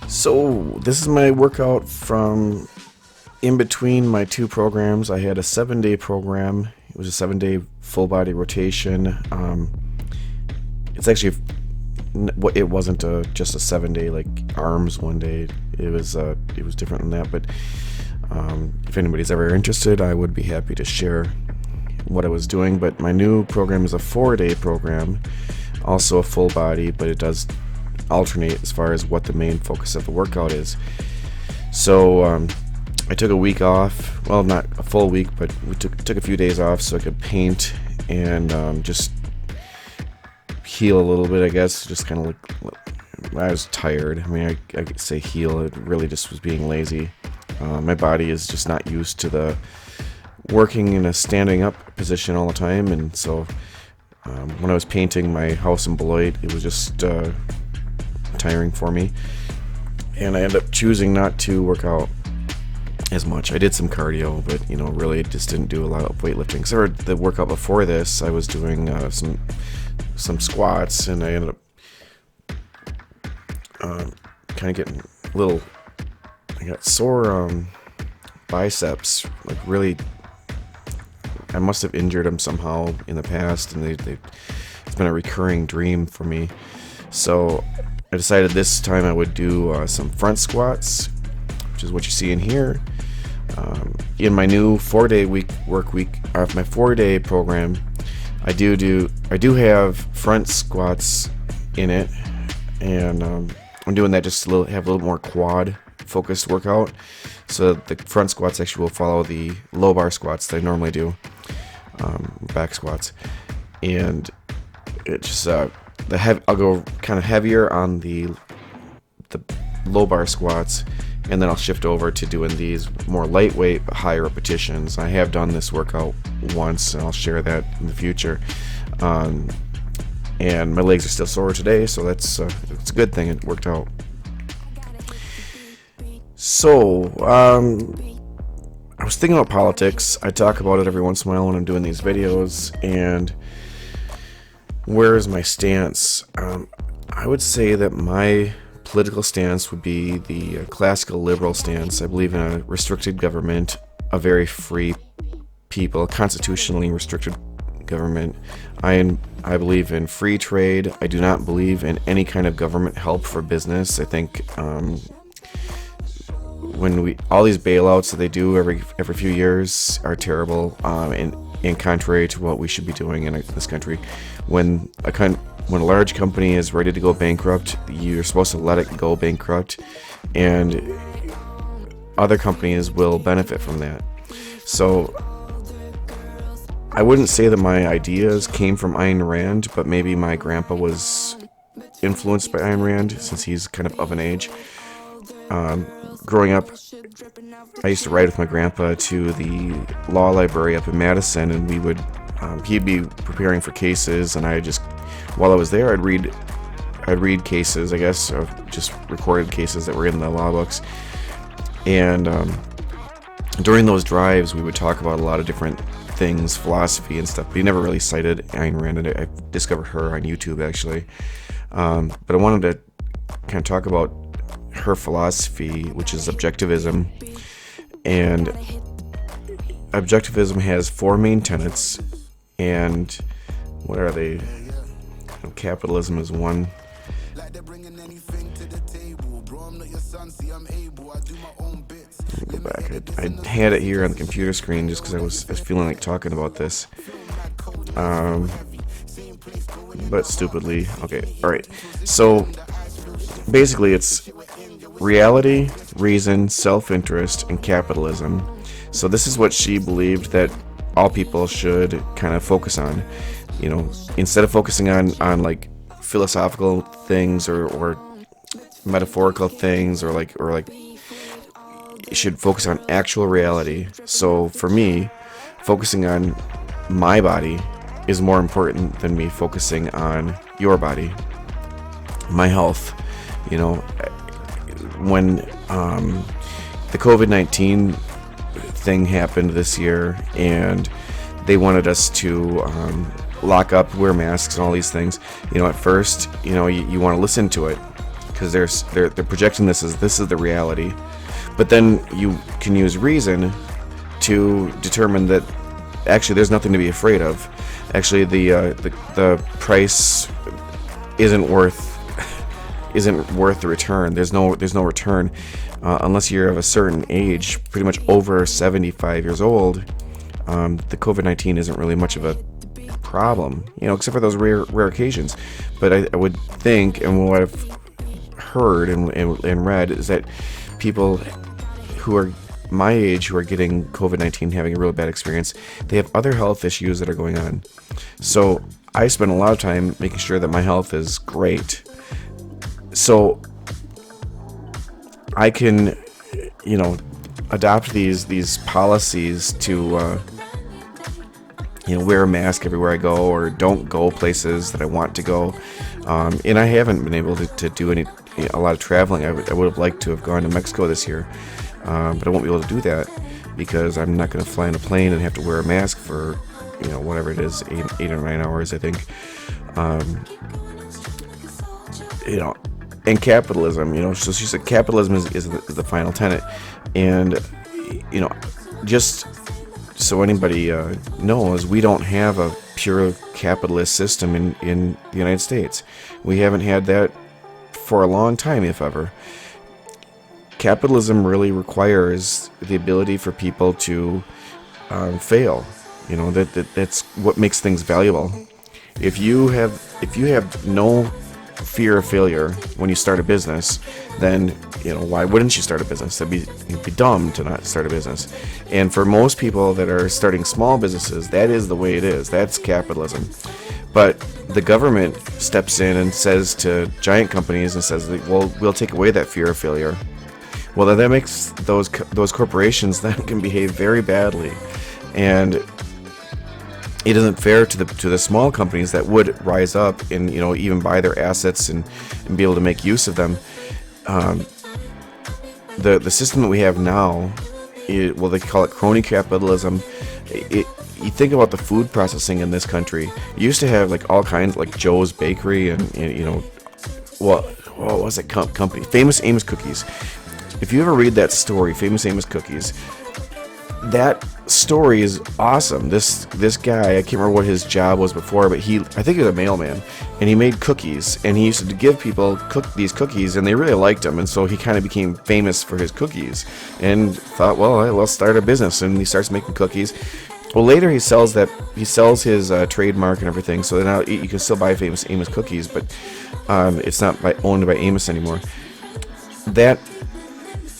So this is my workout from in between my two programs. I had a 7-day program. It was a 7-day full body rotation. It's actually, it wasn't just a 7-day like arms one day. It was different than that. But if anybody's ever interested, I would be happy to share what I was doing. But my new program is a 4-day program, also a full body, but it does alternate as far as what the main focus of the workout is. So I took a week off, well, not a full week, but we took a few days off so I could paint and just heal a little bit, I guess. Just kind of like, I was tired. I mean, I could say heal. It really just was being lazy. My body is just not used to the working in a standing up position all the time, and so when I was painting my house in Beloit, it was just tiring for me, and I ended up choosing not to work out as much. I did some cardio, but really just didn't do a lot of weightlifting. So the workout before this, I was doing some squats, and I ended up kind of getting a little. I got sore biceps, like really. I must have injured them somehow in the past, and it's been a recurring dream for me. So I decided this time I would do some front squats, which is what you see in here. In my new 4-day work week, my 4-day program, I do have front squats in it, and I'm doing that just to have a little more quad focused workout. So the front squats actually will follow the low bar squats that I normally do, back squats, and it just I'll go kind of heavier on the low bar squats, and then I'll shift over to doing these more lightweight but higher repetitions. I have done this workout once, and I'll share that in the future. And my legs are still sore today, so it's a good thing it worked out. So I was thinking about politics. I talk about it every once in a while when I'm doing these videos, and where is my stance? I would say that my political stance would be the classical liberal stance. I believe in a restricted government, a very free people, a constitutionally restricted government. I believe in free trade. I do not believe in any kind of government help for business. I think when all these bailouts that they do every few years are terrible, and contrary to what we should be doing in this country. When a large company is ready to go bankrupt, you're supposed to let it go bankrupt, and other companies will benefit from that. So I wouldn't say that my ideas came from Ayn Rand, but maybe my grandpa was influenced by Ayn Rand, since he's kind of an age. Growing up, I used to ride with my grandpa to the law library up in Madison, and he'd be preparing for cases, and while I was there, I'd read cases, I guess, or just recorded cases that were in the law books. And during those drives, we would talk about a lot of different things, philosophy and stuff, but he never really cited Ayn Rand, and I discovered her on YouTube, actually. But I wanted to kind of talk about her philosophy, which is Objectivism. And Objectivism has 4 main tenets, and what are they? Capitalism is one. Go back. I had it here on the computer screen just because I was feeling like talking about this. But stupidly. Okay, alright. So basically it's reality, reason, self-interest, and capitalism. So this is what she believed that all people should kind of focus on. Instead of focusing on like philosophical things or metaphorical things or like you should focus on actual reality. So for me, focusing on my body is more important than me focusing on your body, my health. When the COVID-19 thing happened this year, and they wanted us to lock up, wear masks, and all these things. At first, you want to listen to it because they're projecting this is the reality. But then you can use reason to determine that actually there's nothing to be afraid of. Actually, the price isn't worth the return. There's no return unless you're of a certain age, pretty much over 75 years old. The COVID-19 isn't really much of a problem, except for those rare occasions. But I would think, and what I've heard and read, is that people who are my age who are getting COVID-19, having a real bad experience, they have other health issues that are going on. So I spend a lot of time making sure that my health is great, so I can, adopt these policies to, wear a mask everywhere I go, or don't go places that I want to go. And I haven't been able to do a lot of traveling. I would have liked to have gone to Mexico this year, but I won't be able to do that because I'm not going to fly in a plane and have to wear a mask for, whatever it is, 8 or 9 hours, I think. And capitalism, so she said capitalism is the final tenet. And, just so anybody knows, we don't have a pure capitalist system in the United States. We haven't had that for a long time, if ever. Capitalism really requires the ability for people to fail. That's what makes things valuable. If you have no fear of failure when you start a business, then why wouldn't you start a business? It'd be dumb to not start a business. And for most people that are starting small businesses, that is the way it is. That's capitalism. But the government steps in and says to giant companies and says, well, we'll take away that fear of failure. Well, then that makes those corporations then can behave very badly, and it isn't fair to the small companies that would rise up and even buy their assets and be able to make use of them. The system that we have now, they call it Crony Capitalism. You think about the food processing in this country. You used to have like all kinds, like Joe's Bakery and what was that company? Famous Amos Cookies. If you ever read that story, Famous Amos Cookies, that story is awesome. This guy, I can't remember what his job was before, but I think he was a mailman, and he made cookies, and he used to give people these cookies, and they really liked him, and so he kind of became famous for his cookies, and thought, well, let's start a business, and he starts making cookies. Well, later he sells his trademark and everything, so now you can still buy Famous Amos Cookies, but it's not owned by Amos anymore.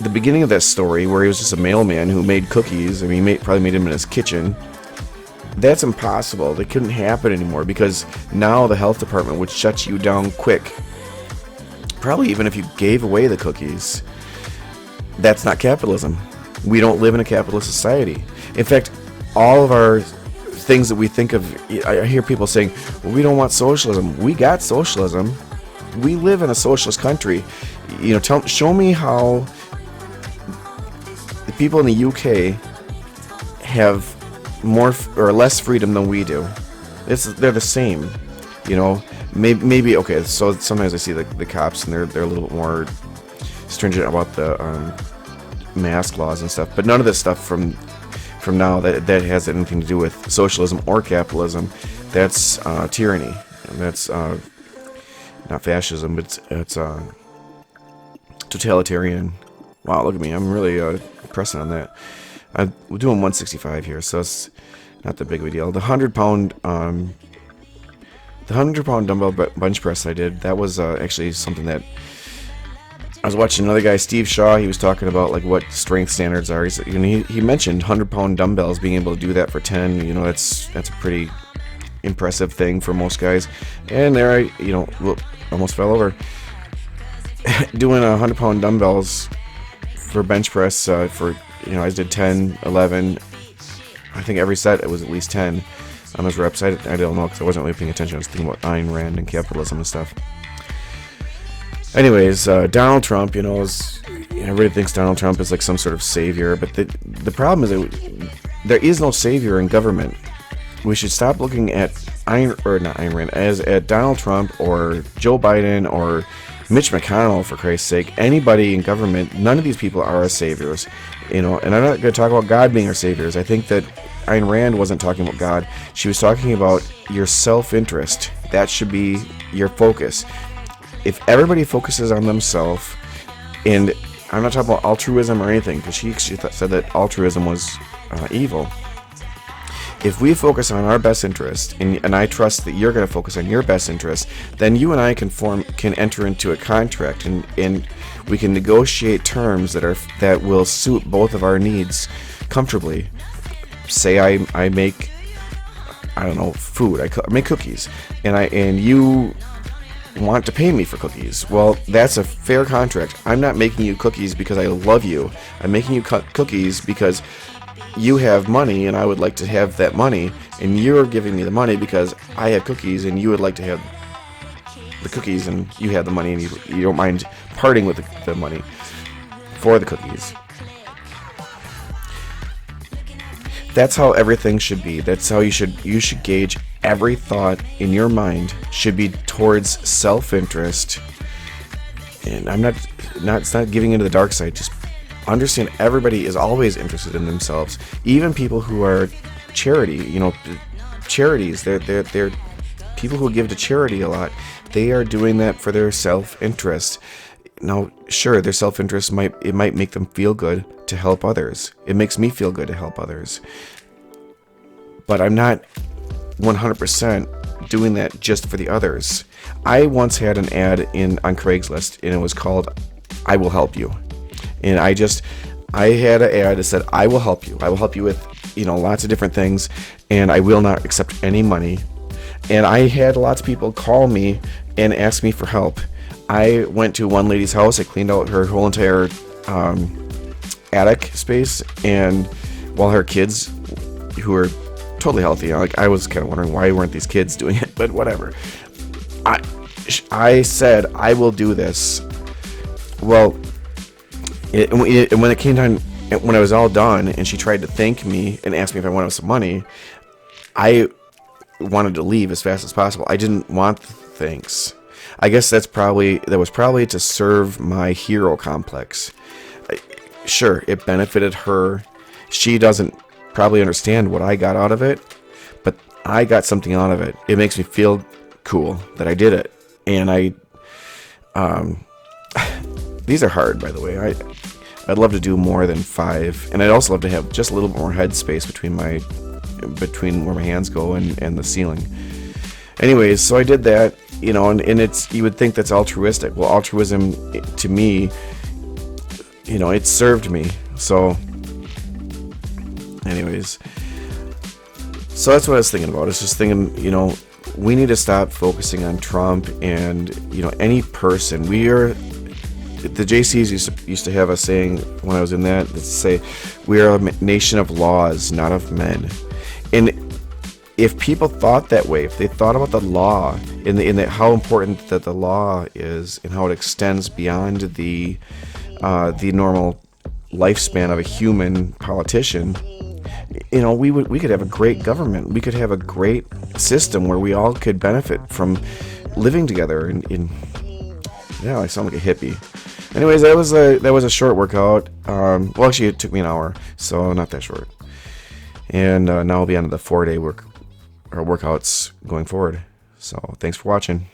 The beginning of that story, where he was just a mailman who made cookies, he probably made them in his kitchen, that's impossible. That couldn't happen anymore, because now the health department would shut you down quick. Probably even if you gave away the cookies. That's not capitalism. We don't live in a capitalist society. In fact, all of our things that we think of, I hear people saying, well, we don't want socialism. We got socialism. We live in a socialist country. Show me how the people in the UK have more or less freedom than we do. They're the same, Maybe okay. So sometimes I see the cops and they're a little bit more stringent about the mask laws and stuff. But none of this stuff from now that has anything to do with socialism or capitalism. That's tyranny, and that's not fascism, but it's totalitarian. Wow, look at me. I'm really pressing on that. We're doing 165 here, so it's not that big of a deal. The 100-pound dumbbell bench press I did, that was actually something that I was watching another guy, Steve Shaw. He was talking about like what strength standards are. He mentioned 100-pound dumbbells, being able to do that for 10. That's a pretty impressive thing for most guys. And there I almost fell over. Doing 100-pound dumbbells for bench press for I did 10, 11. I think every set it was at least 10 on those reps. I don't know, because I wasn't really paying attention. I was thinking about Ayn Rand and capitalism and stuff. Anyways, Donald Trump, everybody thinks Donald Trump is like some sort of savior, but the problem is that there is no savior in government. We should stop looking at not Ayn Rand, as at Donald Trump or Joe Biden or Mitch McConnell, for Christ's sake, anybody in government, none of these people are our saviors, and I'm not going to talk about God being our saviors. I think that Ayn Rand wasn't talking about God. She was talking about your self-interest. That should be your focus. If everybody focuses on themselves, and I'm not talking about altruism or anything, because she said that altruism was evil. If we focus on our best interest, and I trust that you're going to focus on your best interest, then you and I can enter into a contract, and we can negotiate terms that will suit both of our needs comfortably. Say I make, I don't know, food. I make cookies, and you want to pay me for cookies. Well, that's a fair contract. I'm not making you cookies because I love you. I'm making you cookies because you have money and I would like to have that money, and you're giving me the money because I have cookies and you would like to have the cookies and you have the money, and you don't mind parting with the money for the cookies. That's how everything should be. That's how you should gauge every thought in your mind should be towards self-interest. And it's not giving into the dark side. Just understand everybody is always interested in themselves. Even people who are charities. They're people who give to charity a lot. They are doing that for their self-interest. Now, sure, their self-interest might make them feel good to help others. It makes me feel good to help others. But I'm not 100% doing that just for the others. I once had an ad on Craigslist, and it was called "I will help you." And I had an ad that said, "I will help you. I will help you with, lots of different things, and I will not accept any money." And I had lots of people call me and ask me for help. I went to one lady's house. I cleaned out her whole entire attic space, and while her kids, who were totally healthy, I was kind of wondering why weren't these kids doing it, but whatever. I said, I will do this. Well, when it came time, when I was all done, and she tried to thank me and asked me if I wanted some money, I wanted to leave as fast as possible. I didn't want thanks. I guess that was probably to serve my hero complex. Sure, it benefited her. She doesn't probably understand what I got out of it, but I got something out of it. It makes me feel cool that I did it. And these are hard, by the way. I'd love to do more than 5, and I'd also love to have just a little bit more head space between where my hands go and the ceiling. Anyways, so I did that, and you would think that's altruistic. Well, altruism, to me, it served me. So anyways, so that's what I was thinking about. It's just thinking, we need to stop focusing on Trump and, any person. The JCs used to have a saying when I was in that say, we are a nation of laws, not of men. And if people thought that way, if they thought about the law and how important that the law is and how it extends beyond the normal lifespan of a human politician, we could have a great government. We could have a great system where we all could benefit from living together. I sound like a hippie. Anyways, that was a short workout. Well, actually, it took me an hour, so not that short. And now I'll be on the 4-day workouts going forward. So thanks for watching.